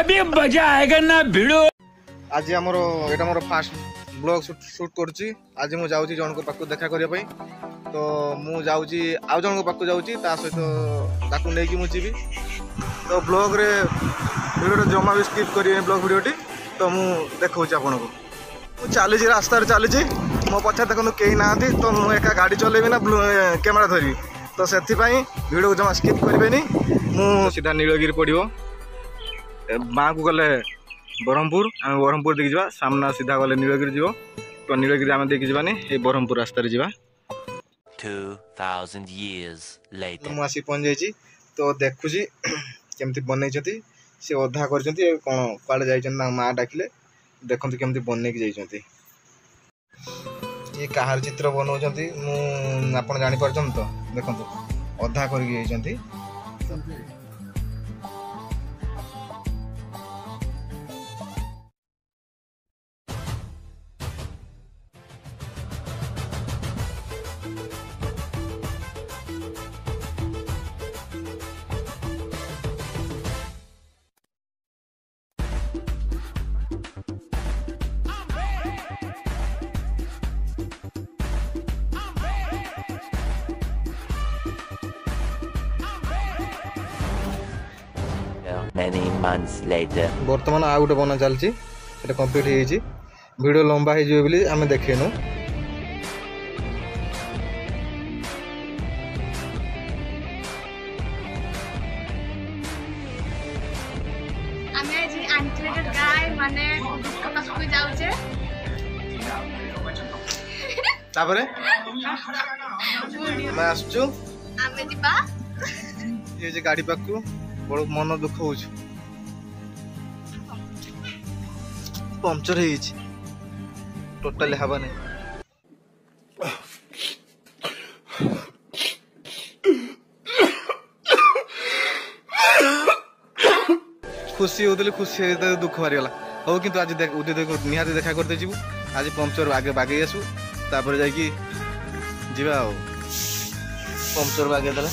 अभी मजा आएगा ना भिड़ो। आज आमर एटा मोर फास्ट ब्लॉग शूट करुच्ची। आज मु जाऊँगी जन पाक देखा करने तो मु जाऊँगी आउ जन पाक जाऊँगी सहित ताकू नहीं मुझी तो ब्लॉग रे वीडियो जमा भी स्किप करें ब्लॉग वीडियोटी तो मु देखा आपन को मु चली रास्तार चली मो पछे देखो कहीं ना तो मुझे एका गाड़ी चलेबी ना कैमेरा धरबी तो से वीडियो को जमा स्किप करें मु सीधा नीलगिरी पड़ो माँ को गले ब्रह्मपुर आम ब्रह्मपुर देखिए जा सामना सीधा गले नीलगिरी जीव तो नीलगिरी आम देखिए जावानी ये ब्रह्मपुर रास्तार जा 2000 years later मुझे पहुँच जाइए तो देखुची केमती बनई सी अधा कर कौन कड़े जा माँ डाकिले देखते केमती बनईकी जाइए ये कहार चित्र बनाऊँच मुझे जापर तो देखो अधा कर many months later बर्तमान आ गोटे बना चलती कंप्लीट हो वीडियो लंबा हो बोली आम देखेनु तापरे मैं आसचु ये जे गाड़ी पाखु बड़ मन दुख हो पंचर हो टोटाली हवा नहीं खुशी होती खुशी दुख मारिगला हो कि आज निहाती देखा करते जीव आज पंचर आगे बागे आसू तापर जाकि जीवा पंचर बागे देला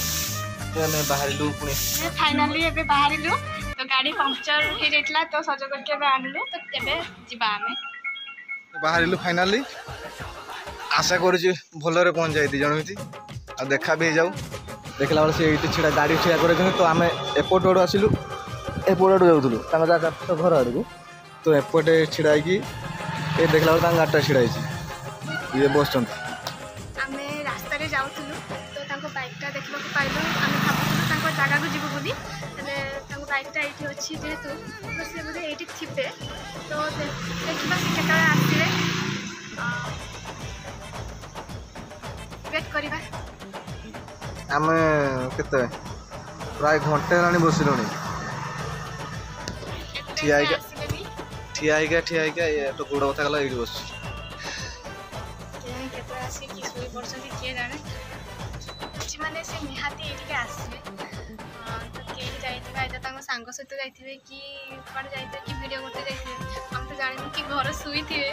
बाहरिलु पुणी फाइनली एबे बाहरिलु तो गाड़ी पंक्चर हो जाइतला तो सज करके एबे आनिलु तो एबे जिबा हमें बाहरिलु फाइनली आशा करूची भलरे पहुंच जाई जनमिति आ देखा भी जाऊ देखला बेले से एठी छिड़ा गाड़ी छिड़ा करे तो आमे एपोर्ट रोड आसिलु एपोर्ट रोड जाउथुलु तांगा जागा तो घर आडू तो एपोर्ट छिड़ा की ए देखला बेले तांगा गाटा छिड़ा छी ये बस चंत आमे रास्ता रे जाउथुलु तो तांको बाइकटा देखबा को पाइलु आमे भाबुथुलु तांको जागा को जिबु बोली तले तांको बाइकटा एठी अछि जेतु तो से बोले एठी थिबे तो देखबा से केटा आसीले वेट करिबा आमे केते प्राय घंटे रानी बसिलुनी ठिया आइका ये तो गोड़ उठा गला एठी बस किए जाने माने से निहाती एटिके आसीबे तो के जाइथिबा एटा तांको सांग सहित जाइथिबे कि पड़ जाइथिबे कि वीडियो करते जाइथिबे हम तो जानिनु कि घर सुइथिबे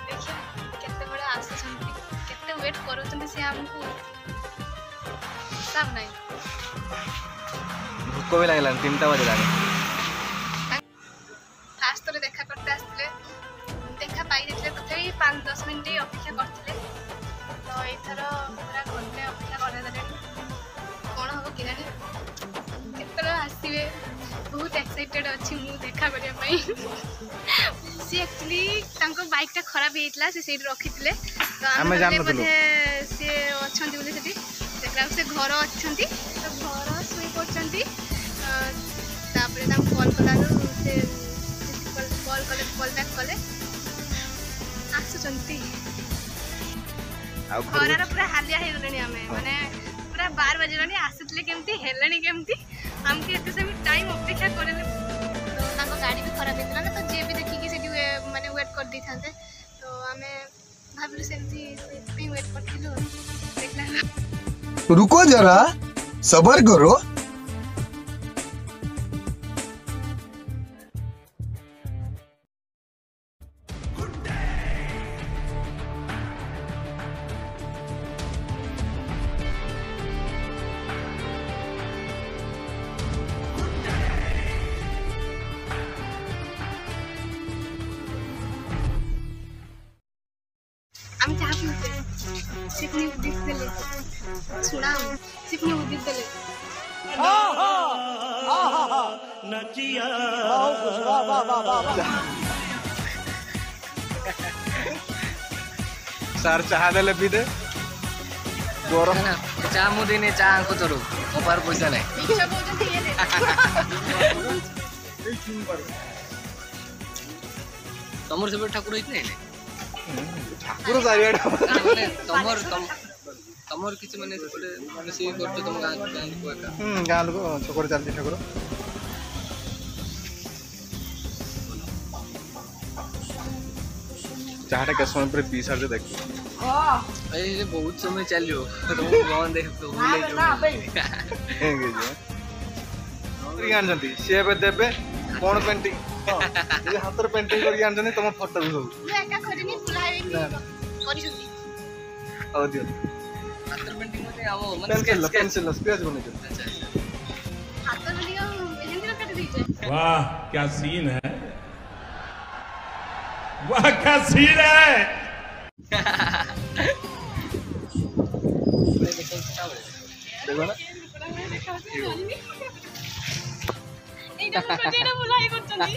देखिए केते बड़ा आसुछंती केते वेट करूछंती से हमको सब नहीं भूख भी लागला 3टा बजे लागे लास्ट तो देखा करते आसले देखा पाई देथिले तथापि 5-10 मिनिट अपेक्षा करथिले तो एथर पूरा घंटे अपेक्षा करे कौन हम कि केतरा आसवे बहुत एक्साइटेड अच्छी मु देखा करने सी एक्चुअली बाइकटा खराब होता से रखी तो आम बोधे सी अच्छा देखला से घर अच्छा तो घर शुई पड़ती कल कलु से कल कले कल बैक कले आसुचंती घर पूरा हालिया हो गले आम मैंने पूरा 12 बजे आसुले केमती हेले केमती आमको एत सब टाइम अपेक्षा कर तो गाड़ी भी खराब होता ना तो जी भी देखिकी से माने वेट कर दी था तो आम भाविलु से वेट करूँ देखला रुको जरा सबर करो सिपनी उदित देले सुना सिपनी उदित देले ସାର୍ ଚାହା ଦେଲେ ପିଇଦେ ଗରମ ଚା ମୁଁ ଦେଇନି ଚା ଆଙ୍କୁ ତୋର ମୋ ପାଖରେ ପଇସା ନାହିଁ ମିଛ କହୁଛନ୍ତି ଇଏ ଦେ ତମର ସେପଟେ ଠାକୁର ହେଇଛି ନା ଠାକୁର ଚାରିଆଡ଼େ ମାନେ ତମର କିଛି ମାନେ ସେପଟେ ମାନେ ସିଏ କରୁଛ ତମ ଗାଁ ଲୋକ ଏକା ଗାଁ ଲୋକ ଛକରେ ଚାଲିଛି ଠାକୁର ଚାହାଟା କେତେ ସମୟ ପରେ ପିଇ ସାରିଛ ଦେଖ ଏଇ ବହୁତ ସମୟ ଚାଲିବ ଆଣିଛନ୍ତି ସିଏ ଏବେ ଦେବେ କଣ ପେଣ୍ଟିଂ ହାତରେ ପେଣ୍ଟିଂ କରିକି ଆଣିଛନ୍ତି ତମ ଫଟୋ ବି ସବୁ ମୁଁ ଏକା କରିନି ବୁଲାଇନି କରିଛନ୍ତି ହଉ ଦିଅ ହାତରେ ପେଣ୍ଟିଂ ମାନେ ଆମ ମାନେ ପେନ୍ସିଲ ସ୍କେଚ ବନେଇଛନ୍ତି ହାତ ଧରିକି ମେହେନ୍ଦି କାଟି ଦେଇଛେ वाह क्या सीन है वाह क्या सीन है देखो ना ଏଇଟା ମୁଁ ପ୍ରୋଜେକ୍ଟ ବୁଲାଇ କରୁଛନ୍ତି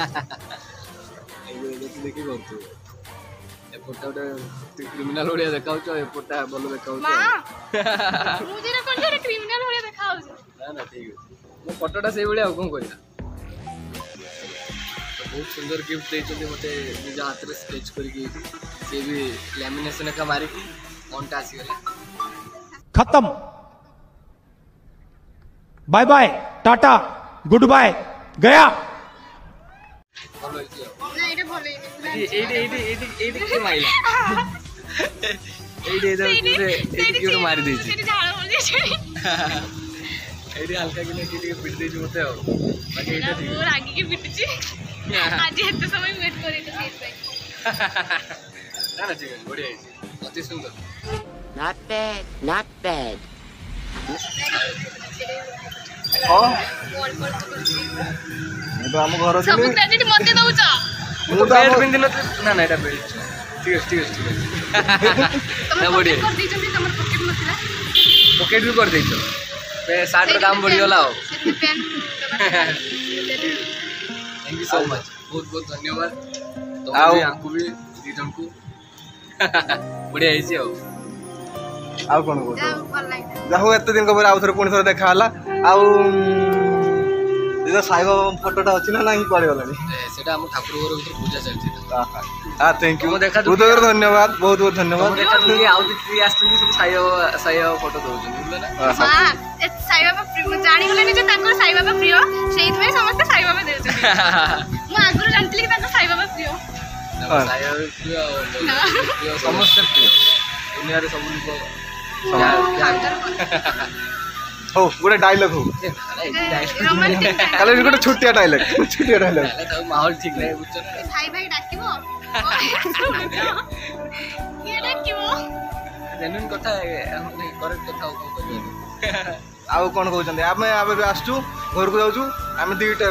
ଦେଖି କରୁଛୁ ଏପଟଟା ଗୋଟେ କ୍ରିମିନାଲ ଭଳିଆ ଦେଖାଉଛ ଏପଟଟା ଭଲ ଦେଖାଉଛ ମା ମୁଁ ଯେଟା କରୁଛି ଏଟା କ୍ରିମିନାଲ ଭଳିଆ ଦେଖାଯାଉଛି ନା ନା ଠିକ ଅଛି ମୋ ଫଟୋଟା ସେଇଭଳିଆ ଆଉ କଣ କରିବା ବହୁତ ସୁନ୍ଦର ଗିଫ୍ଟ ଦେଇଛନ୍ତି ମୋତେ ନିଜ ହାତରେ ସ୍କେଚ୍ କରିକି ସେ ବି ଲ୍ୟାମିନେସନ୍ ଏକା ମାରିକି ମନଟା ଆସିଗଲା खत्म bye bye tata good bye गया ଭଲ ହେଇଛି ଆଉ ନା ଏଇଟା ଭଲ ହେଇନି ଏଇଠି କିଏ ମାଇଲା ଏଇଠି କିଏ ମାରି ଦେଇଛି ସେଠି ଝାଳ ବୋଲିଛି ଏଇଠି ହାଲକା କିନା କିଏ ଟିକେ ପିଟି ଦେଇଛି ମୋତେ ଆଉ ବାକି ଏଇଟା ଠିକ ମୁଁ ରାଗିକି ପିଟୁଛି ଆଜି ଏତେ ସମୟ ୱେଟ୍ କରିଛି ସେଇଥିପାଇଁ ନା ନା ଠିକ ଅଛି ବଢ଼ିଆ ହେଇଛି ଅତି ସୁନ୍ଦର Not bad, not bad. ହଁ ବଲ୍ ବଲ୍ କରୁଛି ମୁଁ ତ ଆମ ଘର ସବୁ ଥିଲି କ୍ରେଡିଟ୍ ମୋତେ ଦଉଛ ମୁଁ ତ ବେଲ୍ଟ ପିନ୍ଧିନଥିଲି ନା ନା ଏଇଟା ବେଲ୍ଟ ଠିକ ଅଛି ନା ବଢ଼ିଆ ତମେ କରିଦେଇଛନ୍ତି ତମର ପକେଟ୍ ନଥିଲା ପକେଟ୍ ବି କରିଦେଇଛ ସାର୍ଟର ଦାମ ବଢ଼ିଗଲା ଆଉ pen thank you so much ବହୁତ ବହୁତ ଧନ୍ୟବାଦ ଆଉ ଆଙ୍କୁ ବି ଦୁଇ ଜଣଙ୍କୁ ବଢ଼ିଆ ହେଇଛି ଆଉ କଣ କହୁଛ ଯାହା ଭଲ ଲାଗିଲା ଯାହା ହଉ ଏତେ ଦିନ ପରେ ଆଉ ଥରେ ପୁଣି ଥରେ ଦେଖା ହେଲା ଆଉ ସାଇବାବା ଫଟୋଟା ଅଛି ନା ନାହିଁ କୁଆଡ଼େ ଗଲାଣି ସେଟା ଆମ ଠାକୁର ଘର ଭିତରେ ପୂଜା ଚାଲିଛି ଥ୍ୟାଙ୍କ ୟୁ ତମ ଦେଖା ହୃଦୟର ଧନ୍ୟବାଦ ବହୁତ ବହୁତ ଧନ୍ୟବାଦ ଆଉ କିଛି ଆସିଛନ୍ତି ସବୁ ସାଇବାବା ଫଟୋ ଦଉଛନ୍ତି ବୁଝିଲ ନା ସାଇବାବା ଜାଣିଗଲେଣି ଯେ ତାଙ୍କର ସାଇବାବା ପ୍ରିୟ ସେଇଥିପାଇଁ ସମସ୍ତେ ସାଇବାବା ଦେଉଛନ୍ତି ମୁଁ ଆଗରୁ ଜାଣିଥିଲି କି ତାଙ୍କ ସାଇବାବା ପ୍ରିୟ ସାଇବାବା ପ୍ରିୟ ସମସ୍ତେ ପ୍ରିୟ ଦୁନିଆରେ ସବୁ ଲୋକ ହଉ ଗୋଟେ ଡାଇଲଗ ହଉ ତାହେଲେ ଗୋଟେ ଛୋଟିଆ ଡାଇଲଗ ମାହୋଲ ଠିକ ନାହିଁ ବୁଝଛ ଭାଇ ଭାଇ ଡାକିବ କିଏ ଡାକିବ ଜେନୁଇନ କଥା କରେକ୍ଟ କଥା ଆଉ କଣ କରିବ ଆଉ କଣ କହୁଛନ୍ତି ଆମେ ଏବେ ଆସୁଛୁ ଘରକୁ ଯାଉଛୁ ଆମେ ଦୁଇଟା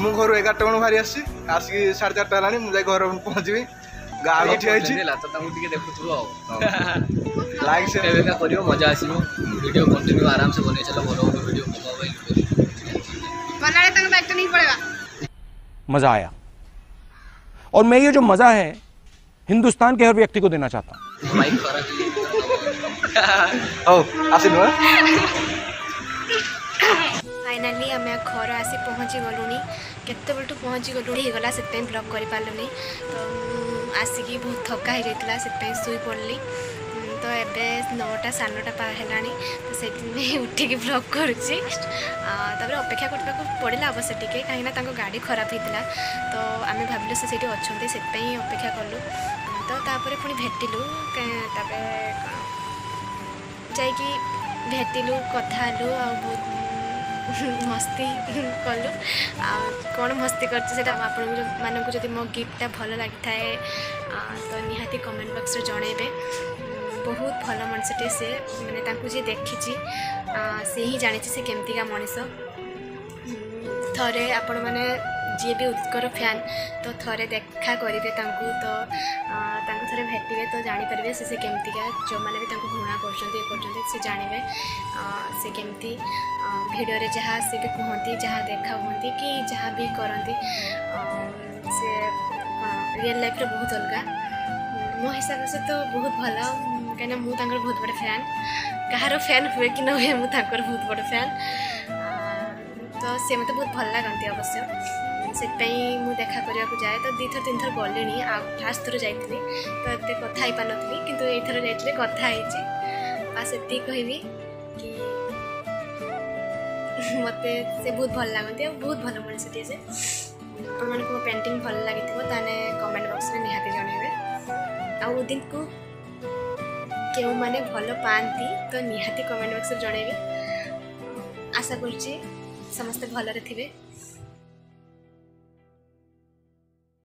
ମୁଁ ଘରୁ 11ଟା ବେଳୁ ବାହାରି ଆସିଛି ଆସିକି 4:30 ହେଲାଣି ମୁଁ ଯାଇ ଘର ପହଞ୍ଚିବି ଗାଡ଼ି ଠିଆ ହେଇଛି ତ ତାଙ୍କୁ ଟିକେ ଦେଖୁଥିବ ଆଉ ଲାଇକ୍ ସେୟାର କରିବ ମଜା ଆସିବ ଭିଡ଼ିଓ କଣ୍ଟିନ୍ୟू ଆରାମସେ ବନେଇ ଚାଲ ଭଲ ଭଲ ଭିଡ଼ିଓ ମୋବାଇଲ बनाने तक बैठ नहीं पड़ेगा मजा आया और मैं ये जो मजा है हिंदुस्तान के हर व्यक्ति को देना चाहता हूँ बाइक खराब ହଉ ଆସିଲୁ फाइनाली आम घर आसी पहुँची गलुनी केतबेलू पहुँची गलुनी होगला से ब्लॉग कर पार्लुनी तो आसिकी बहुत थका हो जाता से शुई पड़ली तो एबे 9टा 9:30 पार है तो से उठिकी ब्लॉग करुच्ची अपेक्षा करने पड़ा अवश्य टे कहीं गाड़ी खराब होता तो आम भाविलु से अच्छा से अपेक्षा कलु तो तापर पुणी भेटिलु जाकि भेटिलु कथा हेलु आ बहुत मस्ती कलु कौन मस्ती कर मानक जब मो गिफ्टा भल लगी थाए तो निहाती कमेंट बॉक्स रे जनइबे बहुत भल मनुष्यटे से मैंने जी देखी से ही जानी से केमतिका मनीष थरे आपण मैंने जी भी उदितर फैन तो थोड़े देखा करेंगे तो थे भेटे तो जानीपर से केमतिका जो मैंने भी घृणा कर जानवे से केमती भिडियो जहाँ से भी कहती जहाँ देखा हुंती कि जहाँ भी करती से रियल लाइफ रे बहुत अलग मो हिसाब से तो बहुत भल कहीं मुझे बहुत बड़ा फैन कहार फैन हुए कि न हुए मुझे बहुत बड़ा फैन तो सी मत बहुत भल लगती अवश्य से मुझे देखा करने को जाए तो 2 थर 3 थर गलिणी फास्ट थर जाइए तो ये कथा ही पानी किंतु एथर जाइए कथा बस ये कहबी कि मत से बहुत भल लगती बहुत भल मनीषी से आप मो पेंटिंग भल लगी ताने कमेंट बॉक्स में निहाती जनइबे आउ दिन को क्यों माने भल पाती तो निहाती कमेंट बॉक्स में जनइबे आशा करुच्ची समस्ते भलरे थे।